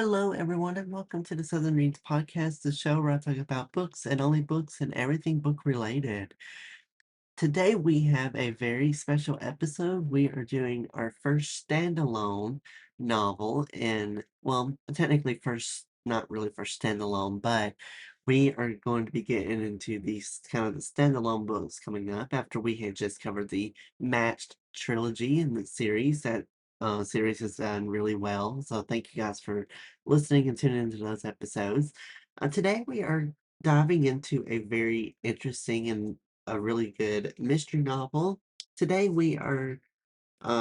Hello, everyone, and welcome to the Southern Reads Podcast, the show where I talk about books and only books and everything book related. Today, we have a very special episode. We are doing our first standalone novel, and well, technically, first, not really first standalone, but we are going to be getting into these kind of the standalone books coming up after we had just covered the Matched trilogy in the series. That series has done really well. So, thank you guys for listening and tuning into those episodes. Today, we are diving into a very interesting and a really good mystery novel. Today we are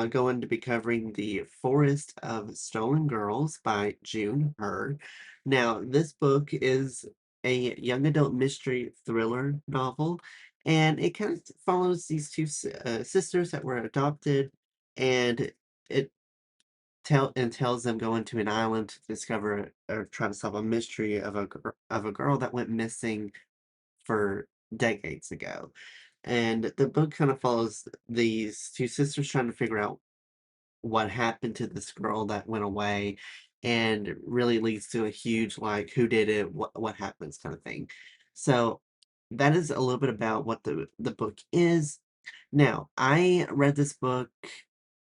going to be covering The Forest of Stolen Girls by June Hur. Now, this book is a young adult mystery thriller novel, and it kind of follows these two sisters that were adopted, and it tells them going to an island to discover or try to solve a mystery of a girl that went missing for decades ago. And the book kind of follows these two sisters trying to figure out what happened to this girl that went away and really leads to a huge like who did it, what happens kind of thing. So that is a little bit about what the book is. Now, I read this book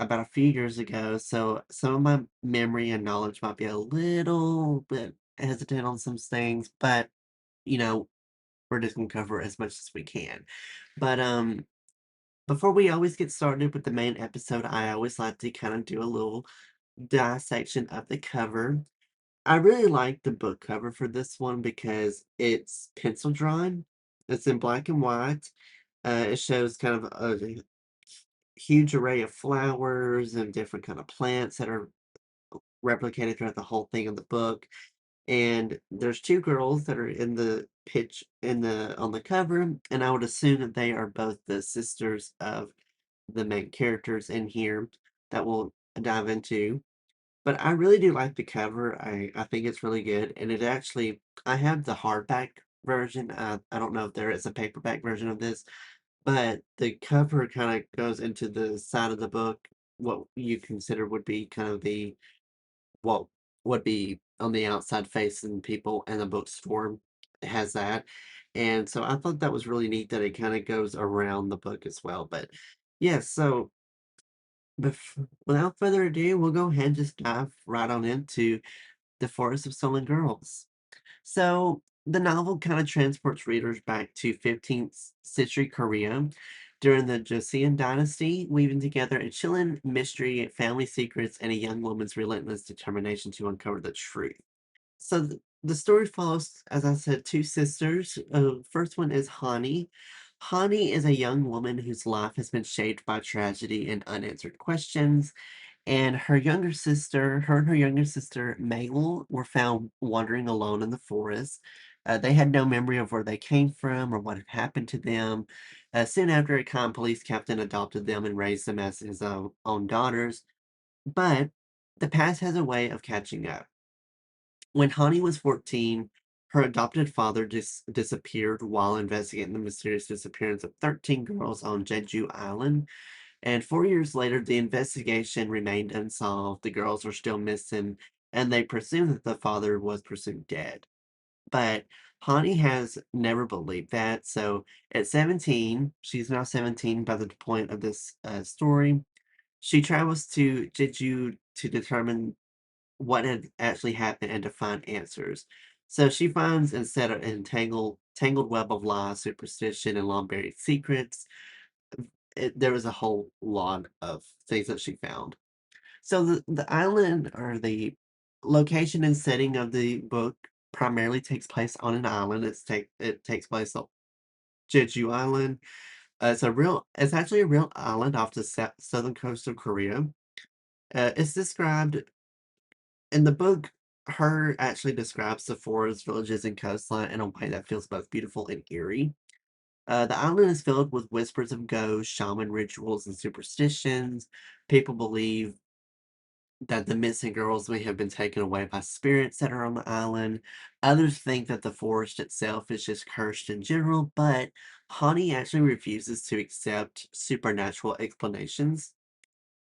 about a few years ago, so some of my memory and knowledge might be a little bit hesitant on some things, but you know, we're just gonna cover as much as we can. But before we always get started with the main episode, I always like to kind of do a little dissection of the cover. I really like the book cover for this one because it's pencil drawn. It's in black and white. It shows kind of a huge array of flowers and different kind of plants that are replicated throughout the whole thing of the book. And there's two girls that are in the pitch in the on the cover, and I would assume that they are both the sisters of the main characters in here that we'll dive into. But I really do like the cover. I think it's really good, and it actually I have the hardback version. I don't know if there is a paperback version of this, but the cover kind of goes into the side of the book, what you consider would be kind of the what would be on the outside facing people in the bookstore has that. And so I thought that was really neat that it kind of goes around the book as well. But yeah, so without further ado, we'll go ahead and just dive right on into The Forest of Stolen Girls. So the novel kind of transports readers back to 15th century Korea during the Joseon dynasty, weaving together a chilling mystery, family secrets, and a young woman's relentless determination to uncover the truth. So the story follows, as I said, two sisters. First one is Hwani. Hwani is a young woman whose life has been shaped by tragedy and unanswered questions. And her and her younger sister, Maewol, were found wandering alone in the forest. They had no memory of where they came from or what had happened to them. Soon after, a kind police captain adopted them and raised them as his own daughters. But the past has a way of catching up. When Hani was 14, her adopted father disappeared while investigating the mysterious disappearance of 13 girls on Jeju Island. And 4 years later, the investigation remained unsolved. The girls were still missing, and they presumed that the father was presumed dead. But Hani has never believed that. So at 17, she's now 17 by the point of this story. She travels to Jeju to determine what had actually happened and to find answers. So she finds instead of tangled web of lies, superstition, and long buried secrets, there was a whole lot of things that she found. So the island or the location and setting of the book primarily takes place on an island. It takes place on Jeju Island. It's actually a real island off the southern coast of Korea. It's described in the book. Her actually describes the forest, villages, and coastline in a way that feels both beautiful and eerie. The island is filled with whispers of ghosts, shaman rituals, and superstitions. People believe that the missing girls may have been taken away by spirits that are on the island. Others think that the forest itself is just cursed in general, but Hani actually refuses to accept supernatural explanations.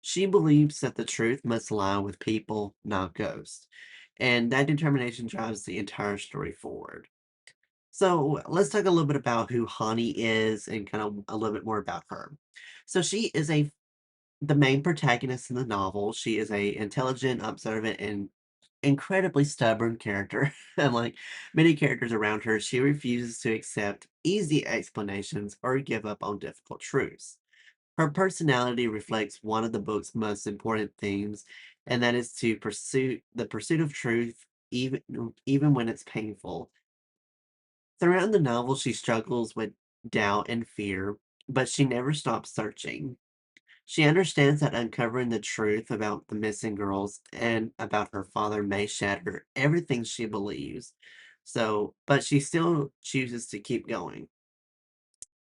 She believes that the truth must lie with people, not ghosts. and that determination drives the entire story forward. So let's talk a little bit about who Hani is and kind of a little bit more about her. So she is the main protagonist in the novel. She is a intelligent, observant, and incredibly stubborn character. And like many characters around her, she refuses to accept easy explanations or give up on difficult truths. Her personality reflects one of the book's most important themes, and that is to pursue the pursuit of truth, even when it's painful. Throughout the novel, she struggles with doubt and fear, but she never stops searching. She understands that uncovering the truth about the missing girls and about her father may shatter everything she believes. But she still chooses to keep going.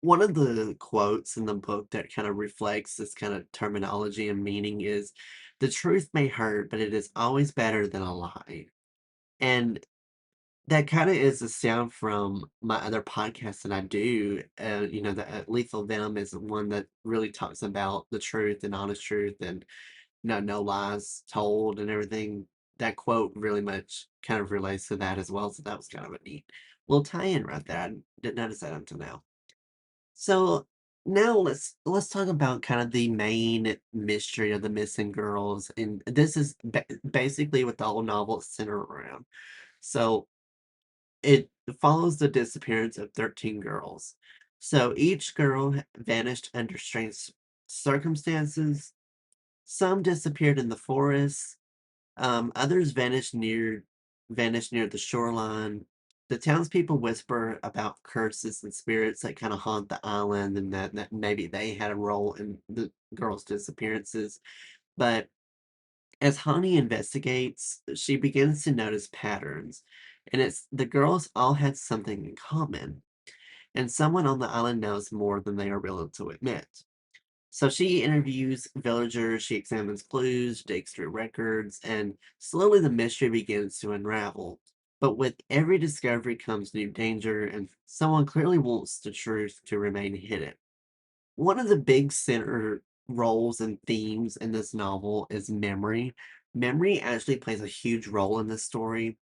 One of the quotes in the book that kind of reflects this kind of terminology and meaning is, "The truth may hurt, but it is always better than a lie." And that kinda is a sound from my other podcast that I do, the, Lethal Venom is one that really talks about the truth and honest truth and, no lies told and everything. That quote really much kind of relates to that as well, so that was kind of a neat little tie-in right there. I didn't notice that until now. So, now let's talk about kind of the main mystery of the missing girls, and this is basically what the whole novel is centered around. So it follows the disappearance of 13 girls. So each girl vanished under strange circumstances. Some disappeared in the forest. Others vanished near the shoreline. The townspeople whisper about curses and spirits that kind of haunt the island, and that maybe they had a role in the girls' disappearances. But as Hani investigates, she begins to notice patterns, and it's the girls all had something in common, and someone on the island knows more than they are willing to admit. So she interviews villagers, she examines clues, digs through records, and slowly the mystery begins to unravel. But with every discovery comes new danger, and someone clearly wants the truth to remain hidden. One of the big center roles and themes in this novel is memory. Memory actually plays a huge role in this story.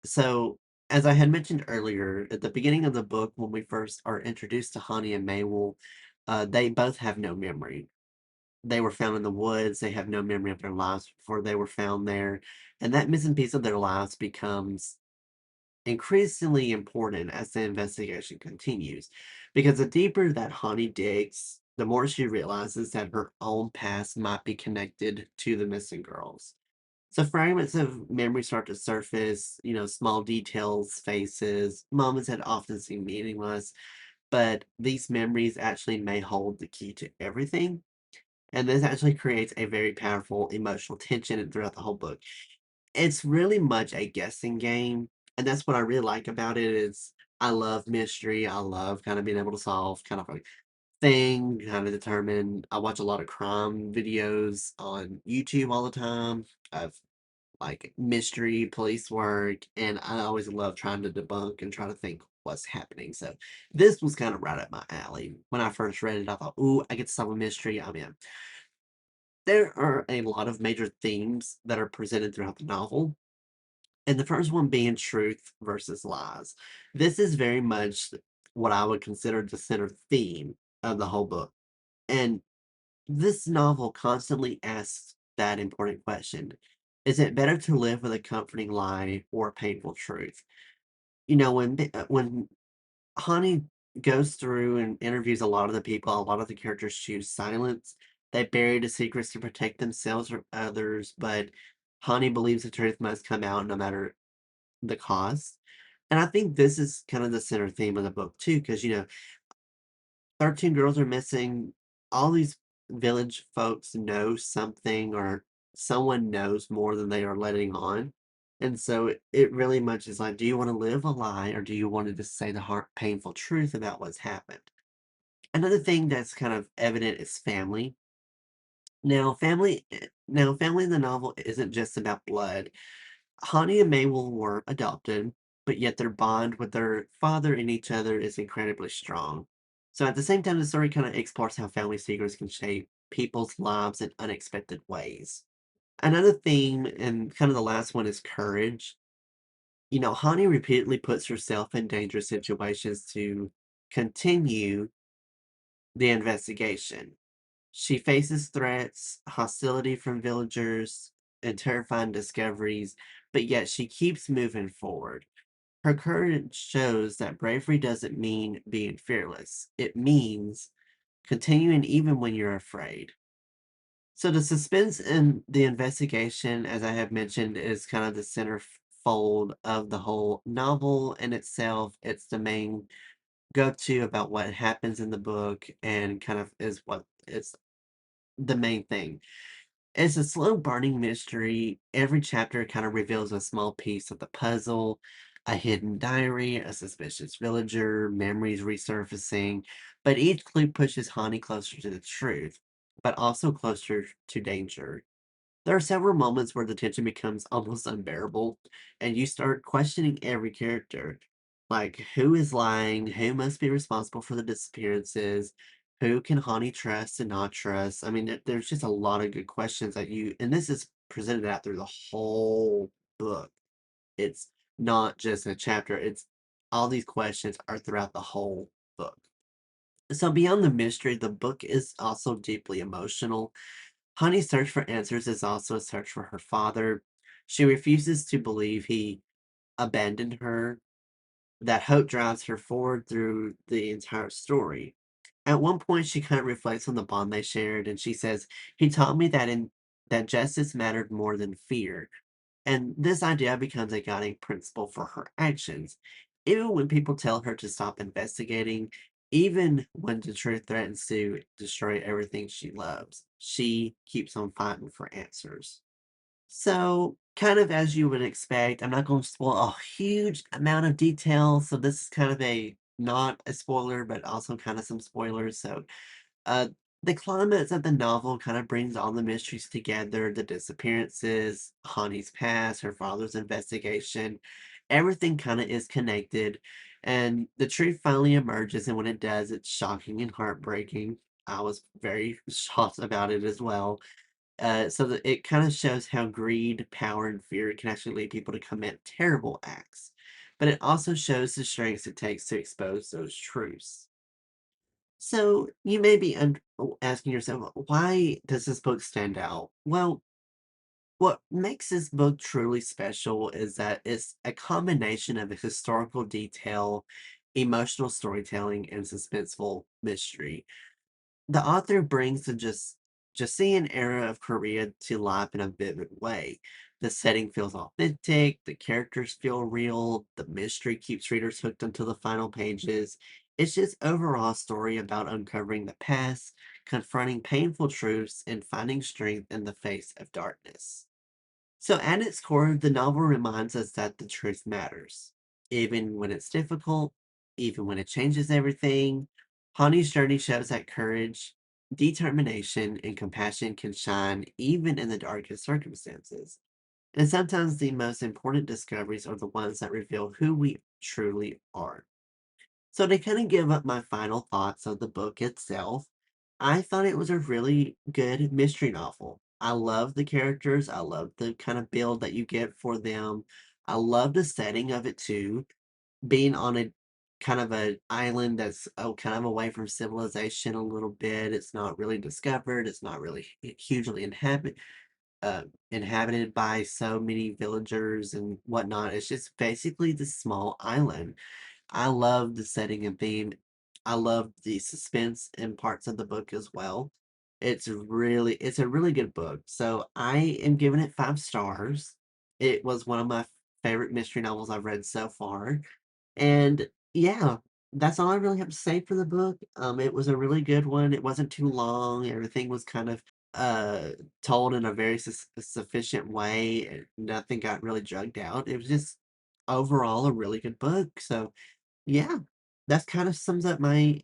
So, as I had mentioned earlier, at the beginning of the book, when we first are introduced to Hani and Maewol, they both have no memory. They were found in the woods. They have no memory of their lives before they were found there. And that missing piece of their lives becomes increasingly important as the investigation continues, because the deeper that Hani digs, the more she realizes that her own past might be connected to the missing girls. So fragments of memory start to surface, small details, faces, moments that often seem meaningless, but these memories actually may hold the key to everything. And this actually creates a very powerful emotional tension throughout the whole book. It's really much a guessing game, and that's what I really like about it is I love mystery, I love kinda being able to solve kind of a thing, kinda determine I watch a lot of crime videos on YouTube all the time of, like, mystery, police work, and I always love trying to debunk and try to think what's happening, so this was kinda right up my alley. When I first read it, I thought, "Ooh, I get to solve a mystery, I'm in." There are a lot of major themes that are presented throughout the novel, and the first one being truth versus lies. This is very much what I would consider the center theme of the whole book. And this novel constantly asks that important question. Is it better to live with a comforting lie or a painful truth? When Hani goes through and interviews a lot of the people, a lot of the characters choose silence. They bury the secrets to protect themselves or others, but Hani believes the truth must come out no matter the cost. And I think this is kind of the center theme of the book too, because 13 girls are missing. All these village folks know something or someone knows more than they are letting on. And so it really much is like, do you want to live a lie or do you want to just say the hard, painful truth about what's happened? Another thing that's kind of evident is family. Now, family in the novel isn't just about blood. Hani and Maewol were adopted, but yet their bond with their father and each other is incredibly strong. So at the same time, the story kind of explores how family secrets can shape people's lives in unexpected ways. Another theme, and kind of the last one, is courage. Hani repeatedly puts herself in dangerous situations to continue the investigation. She faces threats, hostility from villagers, and terrifying discoveries, but yet she keeps moving forward. Her courage shows that bravery doesn't mean being fearless. It means continuing even when you're afraid. So the suspense in the investigation, as I have mentioned, is kind of the centerfold of the whole novel in itself. It's the main go-to about what happens in the book and kind of is what is the main thing. It's a slow burning mystery. Every chapter kind of reveals a small piece of the puzzle, a hidden diary, a suspicious villager, memories resurfacing, but each clue pushes Hani closer to the truth, but also closer to danger. There are several moments where the tension becomes almost unbearable, and you start questioning every character. Like, who is lying? Who must be responsible for the disappearances? Who can Hani trust and not trust? I mean, there's just a lot of good questions and this is presented out through the whole book. It's not just a chapter, it's all these questions are throughout the whole book. So, beyond the mystery, the book is also deeply emotional. Honey's search for answers is also a search for her father. She refuses to believe he abandoned her. That hope drives her forward through the entire story. At one point, she kind of reflects on the bond they shared, and she says, "He taught me that justice mattered more than fear." And this idea becomes a guiding principle for her actions. Even when people tell her to stop investigating, even when the truth threatens to destroy everything she loves, she keeps on fighting for answers. So, kind of as you would expect, I'm not going to spoil a huge amount of detail. So, this is kind of a not a spoiler, but also kind of some spoilers. So, uh, the climax of the novel kind of brings all the mysteries together, the disappearances, Hani's past, her father's investigation. Everything kind of is connected, and the truth finally emerges. And when it does, it's shocking and heartbreaking. I was very shocked about it as well. So that it kind of shows how greed, power, and fear can actually lead people to commit terrible acts. But it also shows the strengths it takes to expose those truths. So you may be asking yourself, why does this book stand out? Well, what makes this book truly special is that it's a combination of historical detail, emotional storytelling, and suspenseful mystery. The author brings the Joseon era of Korea to life in a vivid way. The setting feels authentic, the characters feel real, the mystery keeps readers hooked until the final pages. It's just overall a story about uncovering the past, confronting painful truths, and finding strength in the face of darkness. So, at its core, the novel reminds us that the truth matters, even when it's difficult, even when it changes everything. Hani's journey shows that courage, determination, and compassion can shine even in the darkest circumstances. And sometimes the most important discoveries are the ones that reveal who we truly are. So to kind of give up my final thoughts of the book itself, I thought it was a really good mystery novel. I love the characters. I love the kind of build that you get for them. I love the setting of it too. Being on a kind of an island that's kind of away from civilization a little bit. It's not really discovered. It's not really hugely inhabited by so many villagers and whatnot. It's just basically this small island. I love the setting and theme. I love the suspense in parts of the book as well. It's a really good book. So I am giving it 5 stars. It was one of my favorite mystery novels I've read so far. And yeah, that's all I really have to say for the book. It was a really good one. It wasn't too long. Everything was kind of uh told in a very sufficient way. Nothing got really drugged out. It was just overall a really good book. So yeah, that's kind of sums up my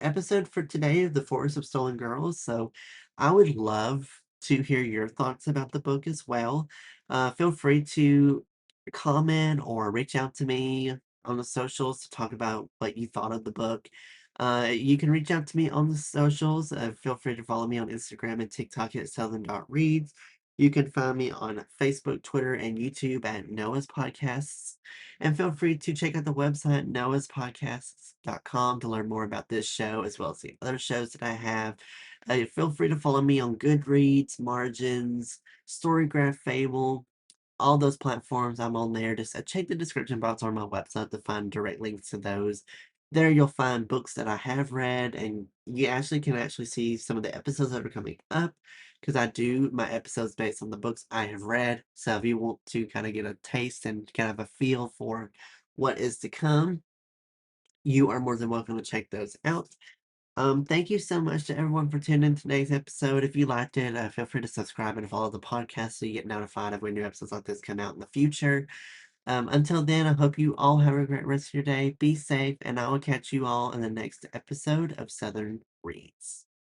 episode for today of The Forest of Stolen Girls. So I would love to hear your thoughts about the book as well. Feel free to comment or reach out to me on the socials to talk about what you thought of the book. You can reach out to me on the socials. Feel free to follow me on Instagram and TikTok at southern.reads. You can find me on Facebook, Twitter, and YouTube at Noah's Podcasts. And feel free to check out the website, noahspodcasts.com, to learn more about this show as well as the other shows that I have. Feel free to follow me on Goodreads, Margins, Storygraph Fable, all those platforms. I'm on there. Just check the description box on my website to find direct links to those. There you'll find books that I have read, and you actually can see some of the episodes that are coming up because I do my episodes based on the books I have read. So if you want to kind of get a taste and kind of a feel for what is to come, you are more than welcome to check those out. Thank you so much to everyone for tuning in today's episode. If you liked it, feel free to subscribe and follow the podcast so you get notified of when new episodes like this come out in the future. Until then, I hope you all have a great rest of your day. Be safe, and I will catch you all in the next episode of Southern Reads.